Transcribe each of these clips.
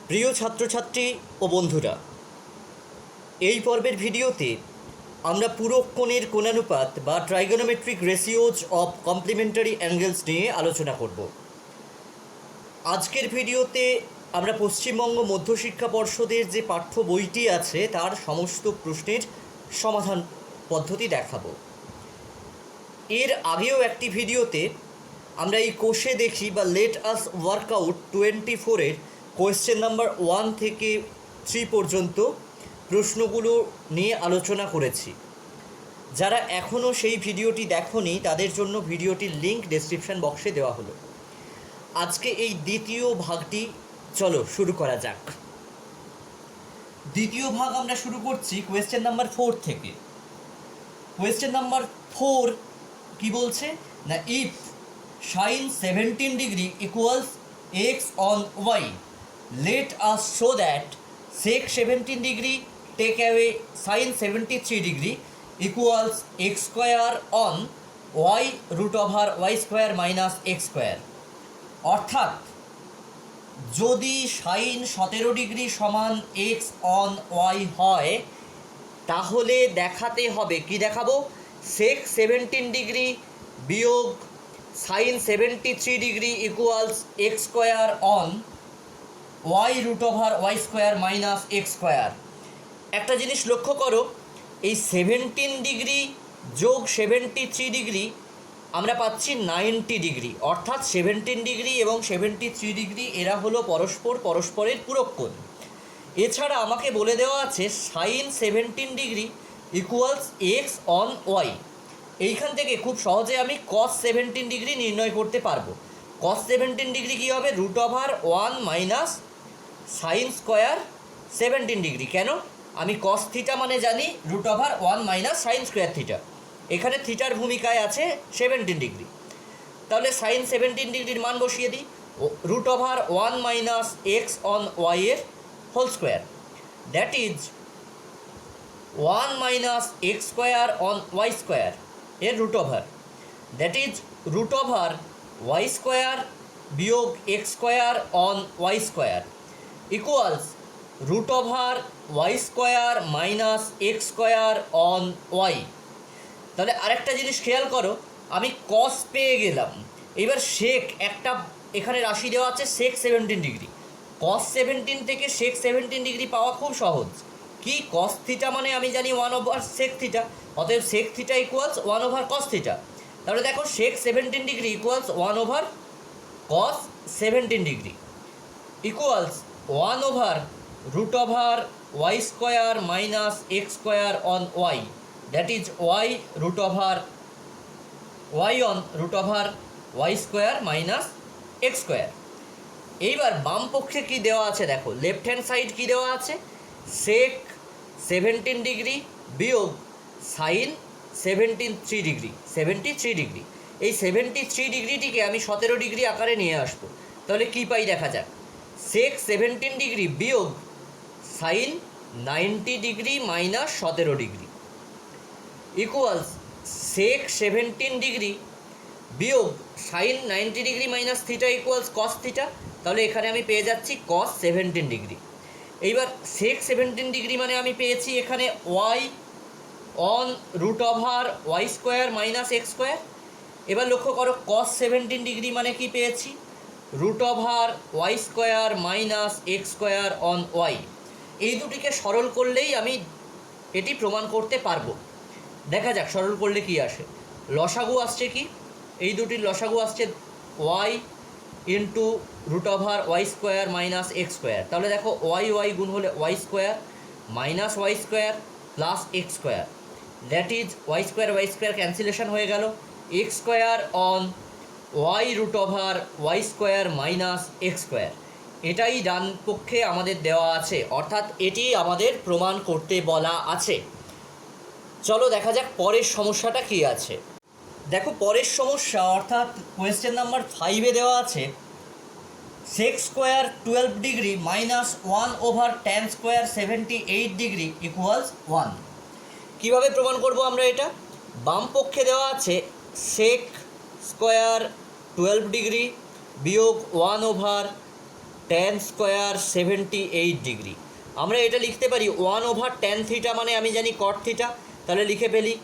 প্রিয় ছাত্রছাত্রী ও বন্ধুরা, এই পর্বের ভিডিওতে আমরা পূরক কোণের কোণানুপাত বা trigonometric ratios of complimentary angles নিয়ে আলোচনা করব। আজকের ভিডিওতে আমরা পশ্চিমবঙ্গ মধ্যশিক্ষা পর্ষদের যে পাঠ্য বইটি আছে তার সমস্ত প্রশ্নের সমাধান পদ্ধতি দেখাবো। এর আগেও একটি ভিডিওতে আমরা এই কোষে দেখি বা লেট আস ওয়ার্কআউট 24-এর কোয়েশ্চেন নাম্বার 1 থেকে 3 পর্যন্ত প্রশ্নগুলো নিয়ে আলোচনা করেছি। যারা এখনও সেই ভিডিওটি দেখোনি তাদের জন্য ভিডিওটির লিঙ্ক ডেসক্রিপশন বক্সে দেওয়া হলো। আজকে এই দ্বিতীয় ভাগটি চলো শুরু করা যাক। দ্বিতীয় ভাগ আমরা শুরু করছি কোয়েশ্চেন নাম্বার 4 থেকে। কোয়েশ্চেন নাম্বার 4 কি বলছে না, if sin 17 degree equals x on y, let us show that sec 17 degree take away sin 73 degree equals x square on y root over y square minus x square। অর্থাৎ যদি sin 17 degree সমান x on y হয় তাহলে দেখাতে হবে, কি দেখাবো, sec 17 degree বিয়োগ sin 73 ডিগ্রি equals X square on Y root over Y square minus x square. একটা জিনিস লক্ষ্য করো, এই 17 ডিগ্রি যোগ 73 ডিগ্রি আমরা পাচ্ছি 90 ডিগ্রি, অর্থাৎ 17 ডিগ্রি এবং 73 ডিগ্রি এরা হলো পরস্পরের পূরক কোণ। এছাড়া আমাকে বলে দেওয়া আছে sin 17 degree equals X on Y. এইখান থেকে খুব সহজে আমি cos 17 ডিগ্রি নির্ণয় করতে পারবো। cos 17 ডিগ্রি কী হবে, root over 1 minus sine square 17 degree. কেন, আমি cos থিটা মানে জানি root over 1 minus sine square theta, এখানে থিটার ভূমিকায় আছে 17 ডিগ্রি। তাহলে সাইন 17 ডিগ্রির মান বসিয়ে দিই, root over 1 minus x on y এর whole square, that is 1 minus x square on y square এর root over, that is root over Y square বিয়োগ x square on y square equals root over Y square minus x square on y. তাহলে আরেকটা জিনিস খেয়াল করো, আমি কস পেয়ে গেলাম, এবার সেক একটা এখানে রাশি দেওয়া আছে সেক 17 ডিগ্রি, কস 17 থেকে সেক 17 ডিগ্রি পাওয়া খুব সহজ। কি, কস থিটা মানে আমি জানি 1 ওভার সেক থিটা, অতএব sec theta equals 1 over cos theta. তাহলে দেখো sec 17 degree equals 1 over cos 17 degree equals 1 over root over Y square minus x square on Y, that is Y root over Y on root over Y square minus x square. এইবার বাম পক্ষে কী দেওয়া আছে দেখো, left hand side কী দেওয়া আছে, সেক 17 degree বিয়োগ sign 73 degree. এই 73 ডিগ্রিটিকে আমি 17 ডিগ্রি আকারে নিয়ে আসবো। তাহলে কী পাই দেখা যাক, সেক 17 ডিগ্রি বিয়োগ sine 90 degree minus 17 degree equals sec 17 degree বিয়োগ sine 90 degree minus theta equals cos theta. তাহলে এখানে আমি পেয়ে যাচ্ছি কস 17 ডিগ্রি। এইবার সেক 17 ডিগ্রি মানে আমি পেয়েছি এখানে Y on root over Y square minus x square. এবার লক্ষ্য করো কস 17 ডিগ্রি মানে কি পেয়েছি, root over Y square minus x square on Y. এই দুটিকে সরল করলেই আমি এটি প্রমাণ করতে পারবো। দেখা যাক সরল করলে কি আসে। লসাগু আসছে কি, এই দুটির লসাগু আসছে Y into root over Y square minus x square. তাহলে দেখো ওয়াই গুণ হলে Y square minus Y square plus X square, that is Y square cancellation হয়ে গেল, X square on Y root over Y square minus x square. এটাই ডান পক্ষে আমাদের দেওয়া আছে, অর্থাৎ এটি আমাদের প্রমাণ করতে বলা আছে। চলো দেখা যাক পরের সমস্যাটা কি আছে। দেখো পরের সমস্যা অর্থাৎ কোয়েশ্চেন নাম্বার 5-এ দেওয়া আছে sec square 12 degree minus 1 over tan square 78 degree equals 1। কীভাবে প্রমাণ করব আমরা এটা, বাম পক্ষে দেওয়া আছে সেক স্কোয়ার 12 ডিগ্রি বিয়োগ 1 ওভার ট্যান স্কোয়ার 78 ডিগ্রি। আমরা এটা লিখতে পারি 1/tan থিটা মানে আমি জানি কট থিটা, তাহলে লিখে ফেলি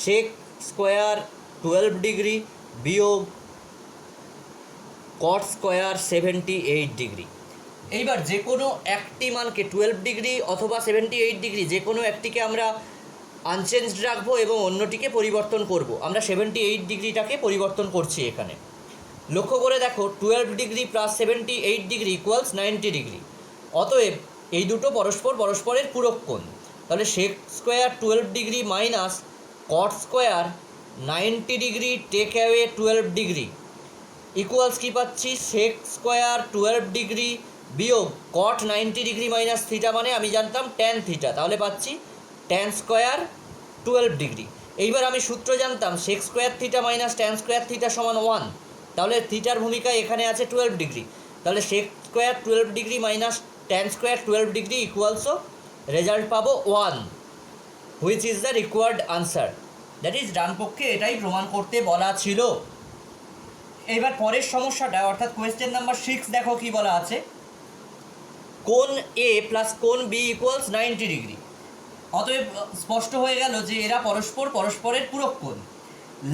সেক স্কোয়ার 12 ডিগ্রি বিয়োগ কট স্কোয়ার 78 ডিগ্রি। এইবার যে কোনো একটি মানকে 12 ডিগ্রি অথবা 78 ডিগ্রি যে কোনো একটিকে আমরা আনচেঞ্জড রাখবো এবং অন্যটিকে পরিবর্তন করব। আমরা 78 ডিগ্রিটাকে পরিবর্তন করছি এখানে। লক্ষ্য করে দেখো 12 degree plus 78 degree equals 90 degree. অতএব এই দুটো পরস্পরের পূরক কোণ। তাহলে sec square 12 degree minus cot square 90 degree take away 12 degree equals কী পাচ্ছি, সেক স্কোয়ার 12 ডিগ্রি বিয়োগ কট 90 ডিগ্রি মাইনাস থিটা মানে আমি জানতাম ট্যান থিটা, তাহলে পাচ্ছি ট্যান স্কোয়ার 12 ডিগ্রি। এইবার আমি সূত্র জানতাম sec square theta minus tan square theta সমান 1, তাহলে থিটার ভূমিকায় এখানে আছে 12 ডিগ্রি, তাহলে sec square 12 degree minus tan square 12 degree ইকুয়ালসও রেজাল্ট পাবো 1, which is the required answer. That is ডান পক্ষে এটাই প্রমাণ করতে বলা ছিল। এইবার পরের সমস্যাটা অর্থাৎ কোয়েশ্চেন নাম্বার 6 দেখো কি বলা আছে, কোণ এ প্লাস কোণ বি ইকুয়ালস 90 ডিগ্রি। অতএব স্পষ্ট হয়ে গেল যে এরা পরস্পরের পূরক কোণ।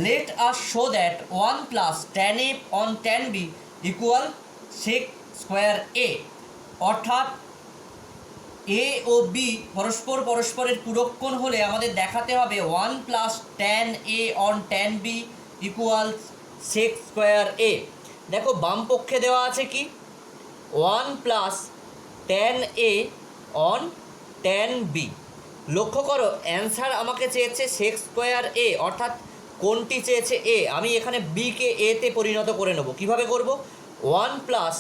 Let us show that 1 plus tan A on tan B equal sec square A, অর্থাৎ এ ও বি পরস্পরের পূরক কোণ হলে আমাদের দেখাতে হবে 1 plus tan A on tan B equals sec square A. দেখো বাম পক্ষে দেওয়া আছে কি 1 plus tan A on tan B. লক্ষ্য করো অ্যান্সার আমাকে চেয়েছে সেক স্কোয়ার এ, অর্থাৎ কোনটি চেয়েছে এ, আমি এখানে বিকে এতে পরিণত করে নেব। কীভাবে করব, 1 plus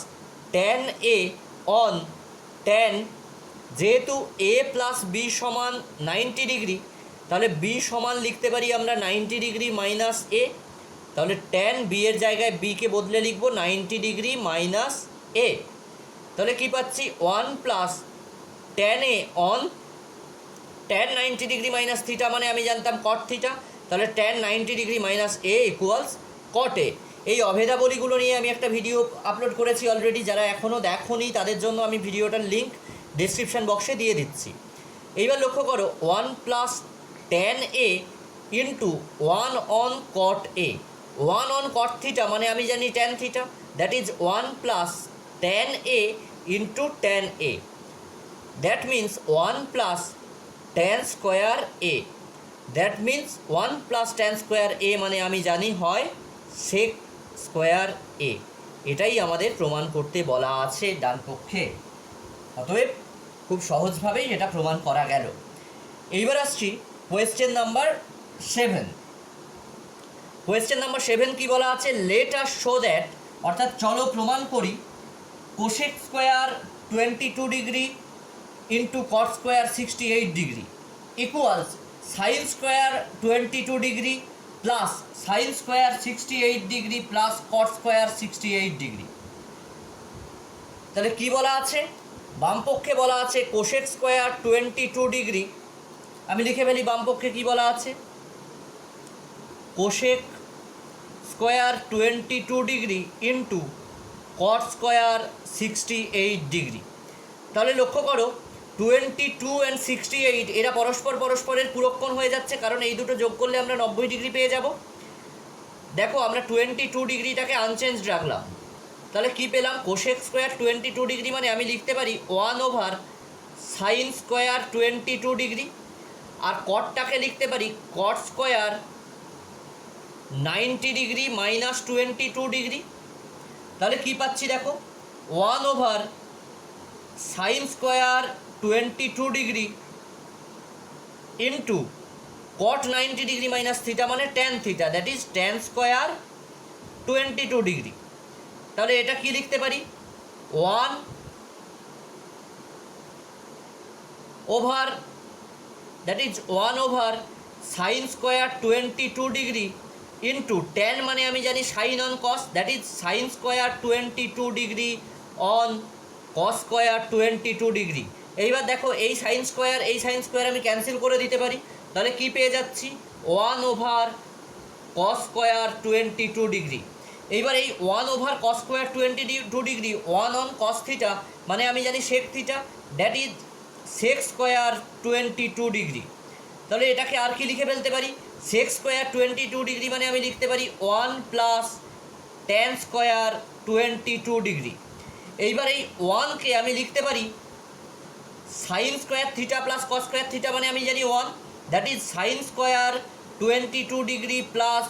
tan A on tan, যেহেতু এ প্লাস বি সমান 90 ডিগ্রি, তাহলে বি সমান লিখতে পারি আমরা 90 ডিগ্রি মাইনাস এ, তাহলে ট্যান বি এর জায়গায় বিকে বদলে লিখব 90 ডিগ্রি মাইনাস এ। তাহলে কী পাচ্ছি 1 plus tan A on tan 90 degree minus theta মানে আমি জানতাম কট থিটা, তাহলে ট্যান 90 ডিগ্রি মাইনাস এ ইকুয়ালস কট এ। এই অভেদাবলীগুলো নিয়ে আমি একটা ভিডিও আপলোড করেছি অলরেডি, যারা এখনও দেখোনি তাদের জন্য আমি ভিডিওটার লিঙ্ক ডেসক্রিপশান বক্সে দিয়ে দিচ্ছি। এইবার লক্ষ্য করো 1 plus tan A into 1 on cot A, 1 on cot theta মানে আমি জানি tan theta, that is 1 plus tan A into tan A, that means 1 plus tan square A, that means 1 plus tan square A মানে আমি জানি হয় সেক square এ। এটাই আমাদের প্রমাণ করতে বলা আছে ডান পক্ষে। অতএব খুব সহজভাবেই এটা প্রমাণ করা গেল। এইবার আসছি কোয়েশ্চেন নাম্বার 7। কোয়েশ্চেন নাম্বার 7 কি বলা আছে, লেট আস শো দ্যাট, অর্থাৎ চলো প্রমাণ করি cosec square 22 degree into cot square 68 degree equals sign square 22 degree plus sine square 68 degree plus cot square 68 degree. তাহলে কি বলা আছে, বামপক্ষে বলা আছে কোসেক স্কোয়ার 22 ডিগ্রি, আমি লিখে ফেলি বামপক্ষে কি বলা আছে, cosec square 22 degree into cot square 68 degree. তাহলে লক্ষ্য করো 22 অ্যান্ড 68 এরা পরস্পরের পূরক কোণ হয়ে যাচ্ছে, কারণ এই দুটো যোগ করলে আমরা 90 ডিগ্রি পেয়ে যাব। দেখো আমরা 22 ডিগ্রিটাকে আনচেঞ্জড রাখলাম, তাহলে কি পেলাম, কোসেক স্কোয়ার 22 ডিগ্রি মানে আমি লিখতে পারি 1 ওভার সাইন স্কোয়ার 22 ডিগ্রি, আর কটটাকে লিখতে পারি cot square 90 degree minus 22 degree. তাহলে কি পাচ্ছি দেখো 1 over sine square 22 degree into cot 90 degree minus theta মানে tan theta, that is tan square 22 degree. তাহলে এটা কি লিখতে পারি 1 over that is 1 over sine square 22 degree into tan মানে আমি জানি sine on cos, that is sign square 22 degree on cos square 22 degree. এইবার দেখো এই সাইন স্কোয়ার আমি ক্যান্সেল করে দিতে পারি, তাহলে কি পেয়ে যাচ্ছি 1 ওভার কস স্কোয়ার 22 ডিগ্রি। এইবার এই 1/cos²22 ডিগ্রি 1/cos θ মানে আমি জানি sec θ, that is sec²22 degree. তাহলে এটাকে আর কি লিখে ফেলতে পারি, sec²22 ডিগ্রি মানে আমি লিখতে পারি 1 + tan²22 ডিগ্রি। এইবার এই 1কে আমি লিখতে পারি sin² θ + cos² θ মানে আমি জানি 1, that is sin²22 degree plus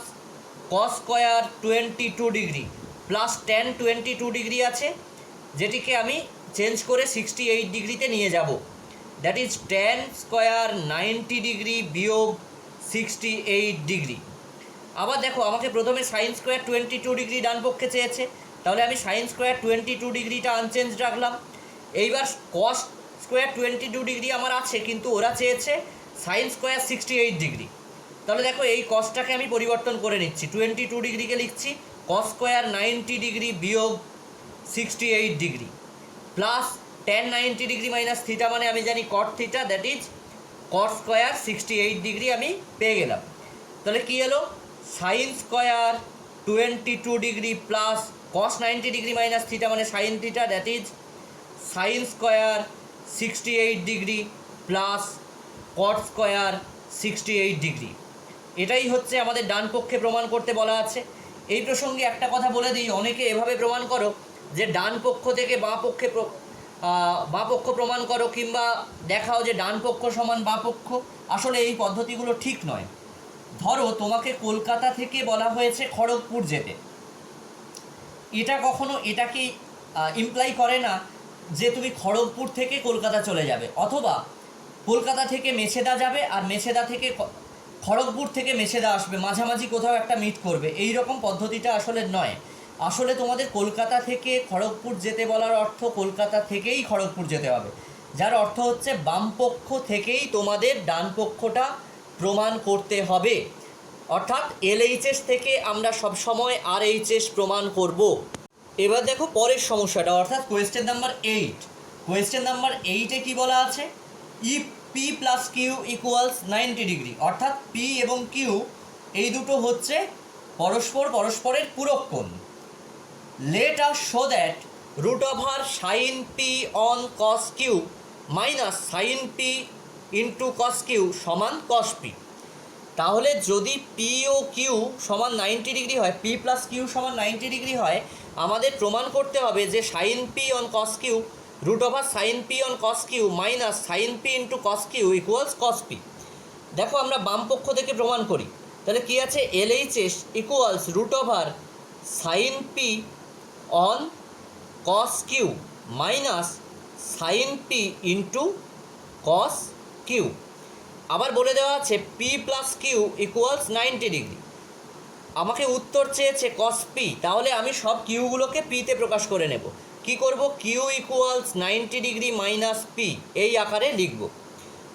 cos²22 degree plus tan22 degree আছে, যেটিকে আমি চেঞ্জ করে 68 ডিগ্রিতে নিয়ে যাব, দ্যাট ইজ tan²90 ডিগ্রি বিয়োগ 68 ডিগ্রি। আবার দেখো আমাকে প্রথমে sin² 22 ডিগ্রি ডান পক্ষে চেয়েছে, তাহলে আমি sin² 22 ডিগ্রিটা আনচেঞ্জ রাখলাম। এইবার cos² 22 ডিগ্রি আমার আছে, কিন্তু ওরা চেয়েছে sin² 68 ডিগ্রি। তাহলে দেখো এই কসটাকে আমি পরিবর্তন করে নিচ্ছি, 22 ডিগ্রিকে লিখছি cos² 90 ডিগ্রি বিয়োগ 68 degree plus tan90 degree minus theta মানে আমি জানি cot θ, that is cos² 68 degree আমি পেয়ে গেলাম। তাহলে কী এলো, sin² 22 degree plus cos90 degree minus theta মানে sin θ, that is sin² 68 degree plus cot² 68 degree. এটাই হচ্ছে আমাদের ডান পক্ষে প্রমাণ করতে বলা আছে। এই প্রসঙ্গে একটা কথা বলে দিই, অনেকে এভাবে প্রমাণ করো যে ডান পক্ষ থেকে বাঁ পক্ষ প্রমাণ করো, কিংবা দেখাও যে ডান পক্ষ সমান বাঁ পক্ষ। আসলে এই পদ্ধতিগুলো ঠিক নয়। ধরো তোমাকে কলকাতা থেকে বলা হয়েছে খড়গপুর যেতে, এটা কখনো এটাকে ইমপ্লাই করে না যে তুমি খড়গপুর থেকে কলকাতা চলে যাবে, অথবা কলকাতা থেকে মেছেদা যাবে আর মেছেদা থেকে খড়গপুর থেকে মেছেদা আসবে, মাঝামাঝি কোথাও একটা মিট করবে। এই রকম পদ্ধতিটা আসলে নয়। আসলে তোমাদের কলকাতা থেকে খড়গপুর যেতে বলার অর্থ কলকাতা থেকেই খড়গপুর যেতে হবে, যার অর্থ হচ্ছে বামপক্ষ থেকেই তোমাদের ডান পক্ষটা প্রমাণ করতে হবে। অর্থাৎ LHS থেকে আমরা সবসময় RHS প্রমাণ করব। এবার দেখো পরের সমস্যাটা, অর্থাৎ কোয়েশ্চেন নাম্বার 8। কোয়েশ্চেন নাম্বার 8-এ কী বলা আছে, ইফ P + Q = 90 ডিগ্রি, অর্থাৎ P এবং Q এই দুটো হচ্ছে পরস্পরের পূরক কোণ। Let us show that √sin P on cos Q minus sin P into cos Q সমান cos P। তাহলে যদি P ও Q সমান 90 ডিগ্রি হয়, P + Q সমান 90 ডিগ্রি হয়, আমাদের প্রমাণ করতে হবে যে sin P on cos Q √sin P on cos Q minus sin P into cos Q equals cos P। দেখো আমরা বাম পক্ষ থেকে প্রমাণ করি, তাহলে কি আছে, LHS equals √sin P on cos Q minus sin P into cos Q। আবার বলে দেওয়া আছে P + Q equals 90 ডিগ্রি, আমাকে উত্তর চেয়েছে cos P, তাহলে আমি সব কিউগুলোকে পিতে প্রকাশ করে নেব। কি করব, Q equals 90 degree minus P এই আকারে লিখব।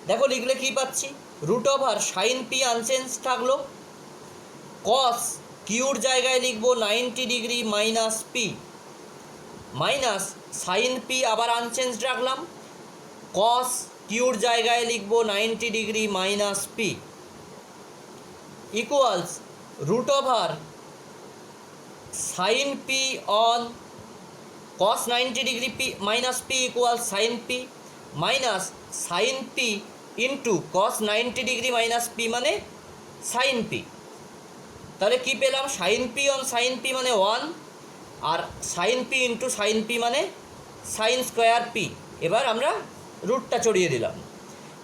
দেখো লিখলে কি পাচ্ছি, √sin P আনচেঞ্জ থাকলো, cos Qর জায়গায় লিখব 90 degree minus P minus sin P আবার আনচেঞ্জ রাখলাম, cos Qর জায়গায় লিখব 90 degree minus P equals √sin P on cos 90 degree P minus P equals sin P minus sin P into cos 90 degree minus P মানে sin P। তাহলে কি পেলাম, sin P on sin P মানে 1, আর sin P into sin P মানে sin² P। এবার আমরা রুটটা চড়িয়ে দিলাম।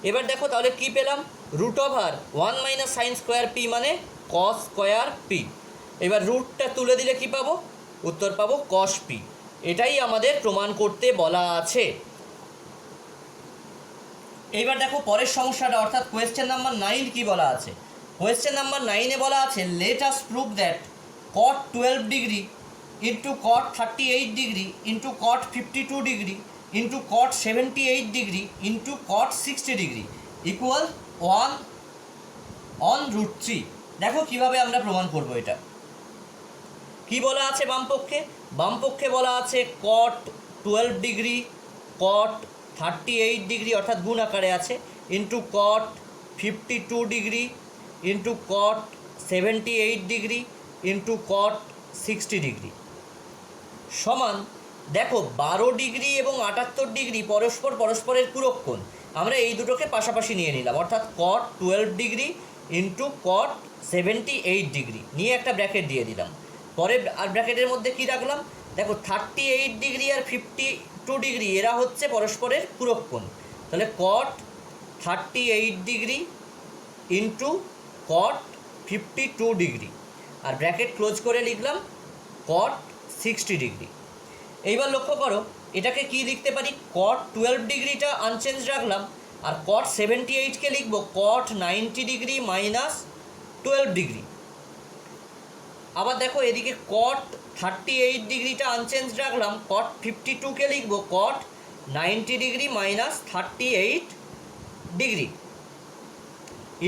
এবার দেখো তাহলে কি পেলাম, √1 - sin² P মানে cos² P। এবার রুটটা তুলে দিলে কি পাবো, উত্তর পাবো cos P। এটাই আমাদের প্রমাণ করতে বলা আছে। এইবার দেখো পরের সমস্যাটা, অর্থাৎ কোয়েশ্চেন নাম্বার 9 কি বলা আছে। কোয়েশ্চেন নাম্বার 9-এ বলা আছে let us prove that cot 12 degree into cot 38 degree into cot 52 degree into cot 78 degree into cot 60 degree equal 1 on √3। দেখো কিভাবে আমরা প্রমাণ করব এটা। কি বলা আছে বামপক্ষে বলা আছে cot 12 ডিগ্রি cot 38 ডিগ্রি অর্থাৎ গুণ আকারে আছে into cot 52 degree into cot 78 degree into cot 60 degree সমান দেখো 12 ডিগ্রি এবং 78 ডিগ্রি পরস্পরের পূরক কোণ। আমরা এই দুটোকে পাশাপাশি নিয়ে নিলাম, অর্থাৎ cot 12 degree into cot 78 degree নিয়ে একটা ব্র্যাকেট দিয়ে দিলাম। পরে আর ব্র্যাকেটের মধ্যে কি রাখলাম, দেখো 38 ডিগ্রি আর 52 ডিগ্রি এরা হচ্ছে পরস্পরের পূরক কোণ। তাহলে cot 38 degree into cot 52 degree, আর ব্র্যাকেট ক্লোজ করে লিখলাম cot 60 ডিগ্রি। এইবার লক্ষ্য করো এটাকে কি লিখতে পারি, cot 12 ডিগ্রিটা আনচেঞ্জ রাখলাম, আর cot 78কে লিখব cot 90 ডিগ্রি মাইনাস 12 ডিগ্রি। আবার দেখো এদিকে cot 38 ডিগ্রিটা আনচেঞ্জ রাখলাম, cot 52কে লিখব cot 90 degree minus 38 degree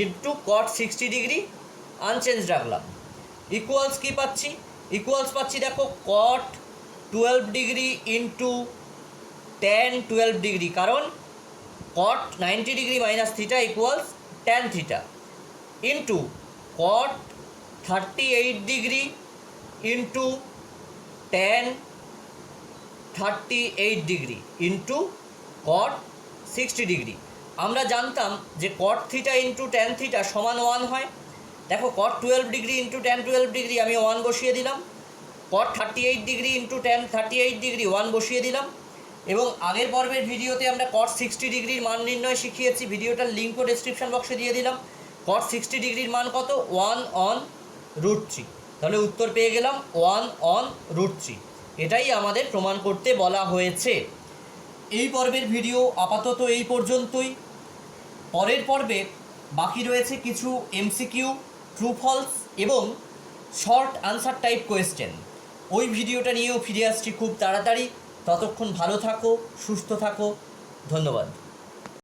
into cot 60 degree unchange রাখলাম। ইকুয়ালস কি পাচ্ছি, ইকুয়ালস পাচ্ছি দেখো cot 12 degree into tan 12 degree, কারণ cot 90 degree minus theta equals tan theta, into cot 38 degree into tan 38 degree into cot 60 degree. আমরা জানতাম যে cot theta into tan theta সমান 1 হয়। দেখো cot 12 degree into tan 12 degree আমি 1 বসিয়ে দিলাম, cot 38 degree into tan 38 degree 1 বসিয়ে দিলাম। এবং আগের পর্বের ভিডিওতে আমরা cot 60 ডিগ্রির মান নির্ণয় শিখিয়েছি, ভিডিওটার লিঙ্কও ডেসক্রিপশন বক্সে দিয়ে দিলাম। cot 60 ডিগ্রির মান কত, 1/√3। তাহলে উত্তর পেয়ে গেলাম 1/√3। এটাই আমাদের প্রমাণ করতে বলা হয়েছে। এই পর্বের ভিডিও আপাতত এই পর্যন্তই। পরের পর্বে বাকি রয়েছে কিছু এমসিকিউ, ট্রু ফলস এবং শর্ট আনসার টাইপ কোয়েশ্চেন। ওই ভিডিওটা নিয়েও ফিরে আসছি খুব তাড়াতাড়ি। ততক্ষণ ভালো থাকো, সুস্থ থাকো, ধন্যবাদ।